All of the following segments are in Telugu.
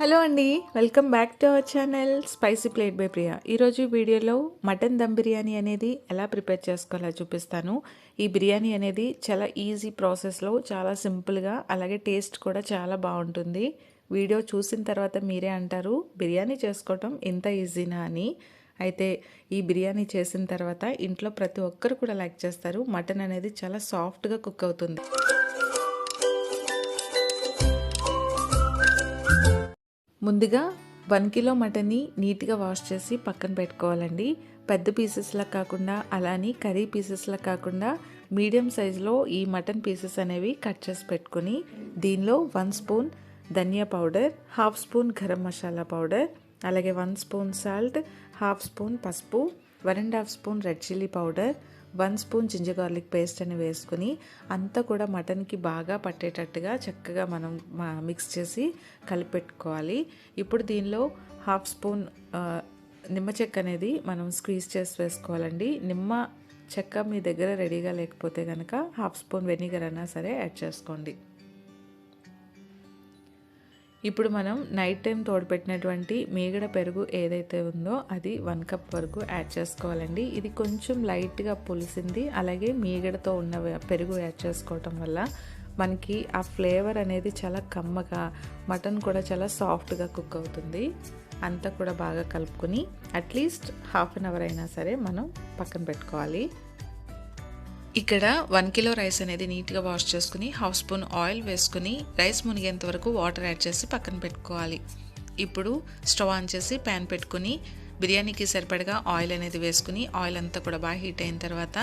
హలో అండి, welcome back to our channel spicy plate by Priya. ఈరోజు వీడియోలో మటన్ దమ్ బిర్యానీ అనేది ఎలా ప్రిపేర్ చేసుకోవాలో చూపిస్తాను. ఈ బిర్యానీ అనేది చాలా ఈజీ ప్రాసెస్లో చాలా సింపుల్గా, అలాగే టేస్ట్ కూడా చాలా బాగుంటుంది. వీడియో చూసిన తర్వాత మీరే అంటారు బిర్యానీ చేసుకోవటం ఇంత ఈజీనా అని. అయితే ఈ బిర్యానీ చేసిన తర్వాత ఇంట్లో ప్రతి ఒక్కరు కూడా లైక్ చేస్తారు. మటన్ అనేది చాలా సాఫ్ట్గా కుక్ అవుతుంది. ముందుగా 1 కిలో మటన్ని నీట్గా వాష్ చేసి పక్కన పెట్టుకోవాలండి. పెద్ద పీసెస్లా కాకుండా, అలానే కర్రీ పీసెస్లా కాకుండా మీడియం సైజులో ఈ మటన్ పీసెస్ అనేవి కట్ చేసి పెట్టుకొని, దీనిలో 1 spoon dhania powder, half spoon garam masala powder, అలాగే 1 స్పూన్ సాల్ట్, హాఫ్ స్పూన్ పసుపు, 1.5 spoon red chilli powder, 1 spoon ginger garlic paste అని వేసుకుని అంతా కూడా మటన్కి బాగా పట్టేటట్టుగా చక్కగా మనం మిక్స్ చేసి కలిపెట్టుకోవాలి. ఇప్పుడు దీనిలో హాఫ్ స్పూన్ నిమ్మ చెక్క అనేది మనం స్క్వీజ్ చేసి వేసుకోవాలండి. నిమ్మ చెక్క మీ దగ్గర రెడీగా లేకపోతే కనుక హాఫ్ స్పూన్ వెనిగర్ అయినా సరే యాడ్ చేసుకోండి. ఇప్పుడు మనం నైట్ టైం తోడుపెట్టినటువంటి మీగడ పెరుగు ఏదైతే ఉందో అది 1 కప్ వరకు యాడ్ చేసుకోవాలండి. ఇది కొంచెం లైట్గా పులిసింది, అలాగే మీగడతో ఉన్న పెరుగు యాడ్ చేసుకోవటం వల్ల మనకి ఆ ఫ్లేవర్ అనేది చాలా కమ్మగా, మటన్ కూడా చాలా సాఫ్ట్గా కుక్ అవుతుంది. అంతా కూడా బాగా కలుపుకొని అట్లీస్ట్ హాఫ్ అన్ అవర్ అయినా సరే మనం పక్కన పెట్టుకోవాలి. ఇక్కడ 1 కిలో రైస్ అనేది నీట్గా వాష్ చేసుకుని హాఫ్ స్పూన్ ఆయిల్ వేసుకుని రైస్ మునిగేంత వరకు వాటర్ యాడ్ చేసి పక్కన పెట్టుకోవాలి. ఇప్పుడు స్టవ్ ఆన్ చేసి ప్యాన్ పెట్టుకుని బిర్యానీకి సరిపడగా ఆయిల్ అనేది వేసుకుని ఆయిల్ అంతా కూడా బాగా హీట్ అయిన తర్వాత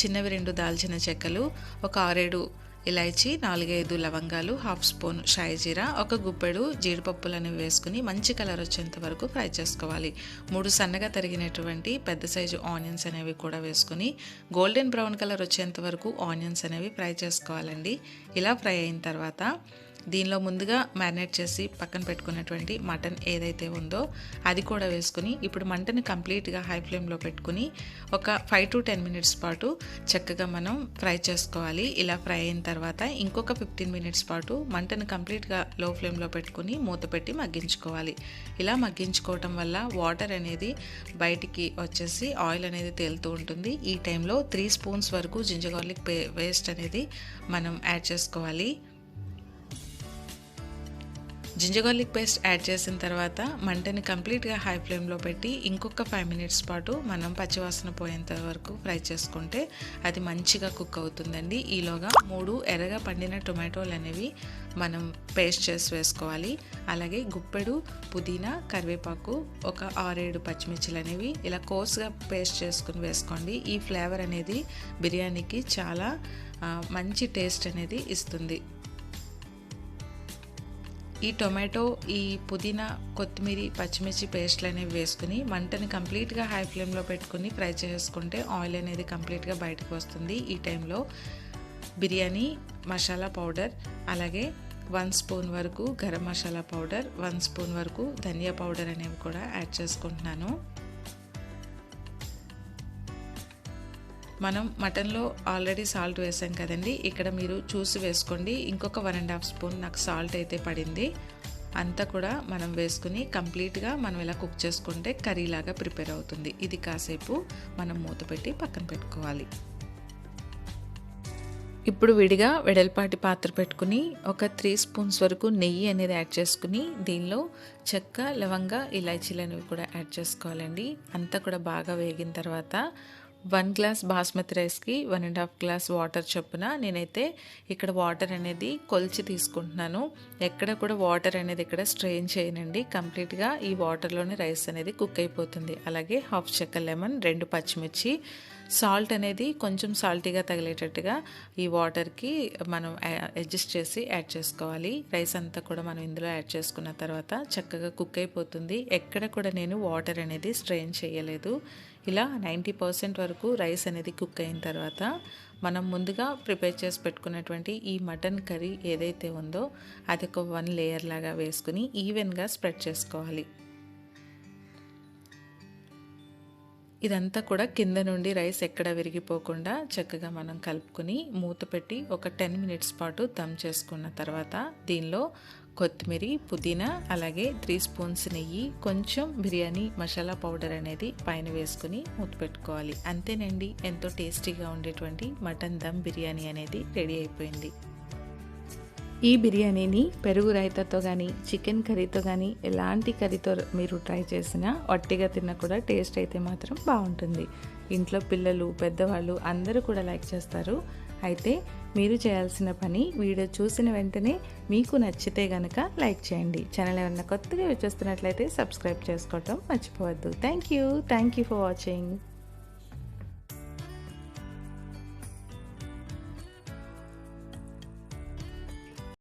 చిన్నవి 2 దాల్చిన చెక్కలు, ఒక 6-7 ఇలాచీ, 4-5 లవంగాలు, హాఫ్ స్పూన్ షాయి జీరా, ఒక గుప్పెడు జీడిపప్పులు అనేవి వేసుకుని మంచి కలర్ వచ్చేంత వరకు ఫ్రై చేసుకోవాలి. 3 సన్నగా తరిగినటువంటి పెద్ద సైజు ఆనియన్స్ అనేవి కూడా వేసుకుని గోల్డెన్ బ్రౌన్ కలర్ వచ్చేంత వరకు ఆనియన్స్ అనేవి ఫ్రై చేసుకోవాలండి. ఇలా ఫ్రై అయిన తర్వాత దీనిలో ముందుగా మ్యారినేట్ చేసి పక్కన పెట్టుకున్నటువంటి మటన్ ఏదైతే ఉందో అది కూడా వేసుకుని ఇప్పుడు మంటని కంప్లీట్గా హై ఫ్లేమ్లో పెట్టుకుని ఒక 5 to 10 మినిట్స్ పాటు చక్కగా మనం ఫ్రై చేసుకోవాలి. ఇలా ఫ్రై అయిన తర్వాత ఇంకొక 15 మినిట్స్ పాటు మంటని కంప్లీట్గా లో ఫ్లేమ్లో పెట్టుకుని మూత పెట్టి మగ్గించుకోవాలి. ఇలా మగ్గించుకోవటం వల్ల వాటర్ అనేది బయటికి వచ్చేసి ఆయిల్ అనేది తేలుతూ ఉంటుంది. ఈ టైంలో 3 స్పూన్స్ వరకు జింజర్ గార్లిక్ పేస్ట్ అనేది మనం యాడ్ చేసుకోవాలి. జింజర్ గార్లిక్ పేస్ట్ యాడ్ చేసిన తర్వాత మంటని కంప్లీట్గా హై ఫ్లేమ్లో పెట్టి ఇంకొక 5 మినిట్స్ పాటు మనం పచ్చివాసన పోయేంత వరకు ఫ్రై చేసుకుంటే అది మంచిగా కుక్ అవుతుందండి. ఈలోగా 3 ఎర్రగా పండిన టొమాటోలు అనేవి మనం పేస్ట్ చేసి వేసుకోవాలి. అలాగే గుప్పెడు పుదీనా, కరివేపాకు, ఒక 6-7 పచ్చిమిర్చిలు అనేవి ఇలా కోర్స్గా పేస్ట్ చేసుకుని వేసుకోండి. ఈ ఫ్లేవర్ అనేది బిర్యానీకి చాలా మంచి టేస్ట్ అనేది ఇస్తుంది. ఈ టొమాటో, ఈ పుదీనా, కొత్తిమీర, పచ్చిమిర్చి పేస్ట్లు అనేవి వేసుకుని మంటని కంప్లీట్గా హై ఫ్లేమ్లో పెట్టుకుని ఫ్రై చేసుకుంటే ఆయిల్ అనేది కంప్లీట్గా బయటకు వస్తుంది. ఈ టైంలో బిర్యానీ మసాలా పౌడర్, అలాగే 1 స్పూన్ వరకు గరం మసాలా పౌడర్, 1 స్పూన్ వరకు ధనియా పౌడర్ అనేవి కూడా యాడ్ చేసుకుంటున్నాను. మనం మటన్లో ఆల్రెడీ సాల్ట్ వేసాం కదండి, ఇక్కడ మీరు చూసి వేసుకోండి. ఇంకొక 1.5 స్పూన్ నాకు సాల్ట్ అయితే పడింది. అంతా కూడా మనం వేసుకుని కంప్లీట్గా మనం ఇలా కుక్ చేసుకుంటే కర్రీలాగా ప్రిపేర్ అవుతుంది. ఇది కాసేపు మనం మూత పెట్టి పక్కన పెట్టుకోవాలి. ఇప్పుడు విడిగా వెడల్పాటి పాత్ర పెట్టుకుని ఒక 3 స్పూన్స్ వరకు నెయ్యి అనేది యాడ్ చేసుకుని దీనిలో చెక్క, లవంగ, ఇలాచీలు అనేవి కూడా యాడ్ చేసుకోవాలండి. అంతా కూడా బాగా వేగిన తర్వాత 1 గ్లాస్ బాస్మతి రైస్కి 1.5 గ్లాస్ వాటర్ చొప్పున నేనైతే ఇక్కడ వాటర్ అనేది కొలిచి తీసుకుంటున్నాను. ఎక్కడ కూడా వాటర్ అనేది ఇక్కడ స్ట్రెయిన్ చేయనండి. కంప్లీట్గా ఈ వాటర్లోనే రైస్ అనేది కుక్ అయిపోతుంది. అలాగే హాఫ్ చెక్క లెమన్, 2 పచ్చిమిర్చి, సాల్ట్ అనేది కొంచెం సాల్టీగా తగిలేటట్టుగా ఈ వాటర్కి మనం అడ్జస్ట్ చేసి యాడ్ చేసుకోవాలి. రైస్ అంతా కూడా మనం ఇందులో యాడ్ చేసుకున్న తర్వాత చక్కగా కుక్ అయిపోతుంది. ఎక్కడ కూడా నేను వాటర్ అనేది స్ట్రెయిన్ చేయలేదు. ఇలా 90% వరకు రైస్ అనేది కుక్ అయిన తర్వాత మనం ముందుగా ప్రిపేర్ చేసి పెట్టుకున్నటువంటి ఈ మటన్ కర్రీ ఏదైతే ఉందో అది ఒక 1 లేయర్ లాగా వేసుకుని ఈవెన్గా స్ప్రెడ్ చేసుకోవాలి. ఇదంతా కూడా కింద నుండి రైస్ ఎక్కడ విరిగిపోకుండా చక్కగా మనం కలుపుకొని మూత పెట్టి ఒక 10 మినిట్స్ పాటు దమ్ చేసుకున్న తర్వాత దీనిలో కొత్తిమీర, పుదీనా, అలాగే 3 స్పూన్స్ నెయ్యి, కొంచెం బిర్యానీ మసాలా పౌడర్ అనేది పైన వేసుకుని మూత పెట్టుకోవాలి. అంతేనండి, ఎంతో టేస్టీగా ఉండేటువంటి మటన్ దమ్ బిర్యానీ అనేది రెడీ అయిపోయింది. ఈ బిర్యానీని పెరుగు రైతాతో కానీ చికెన్ కర్రీతో కానీ ఎలాంటి కర్రీతో మీరు ట్రై చేసినా వట్టిగా తిన్నా కూడా టేస్ట్ అయితే మాత్రం బాగుంటుంది. ఇంట్లో పిల్లలు, పెద్దవాళ్ళు అందరూ కూడా లైక్ చేస్తారు. అయితే మీరు చేయాల్సిన పని, వీడియో చూసిన వెంటనే మీకు నచ్చితే కనుక లైక్ చేయండి. ఛానల్ ఏమన్నా కొత్తగా వచ్చేస్తున్నట్లయితే సబ్స్క్రైబ్ చేసుకోవటం మర్చిపోవద్దు. Thank you for watching.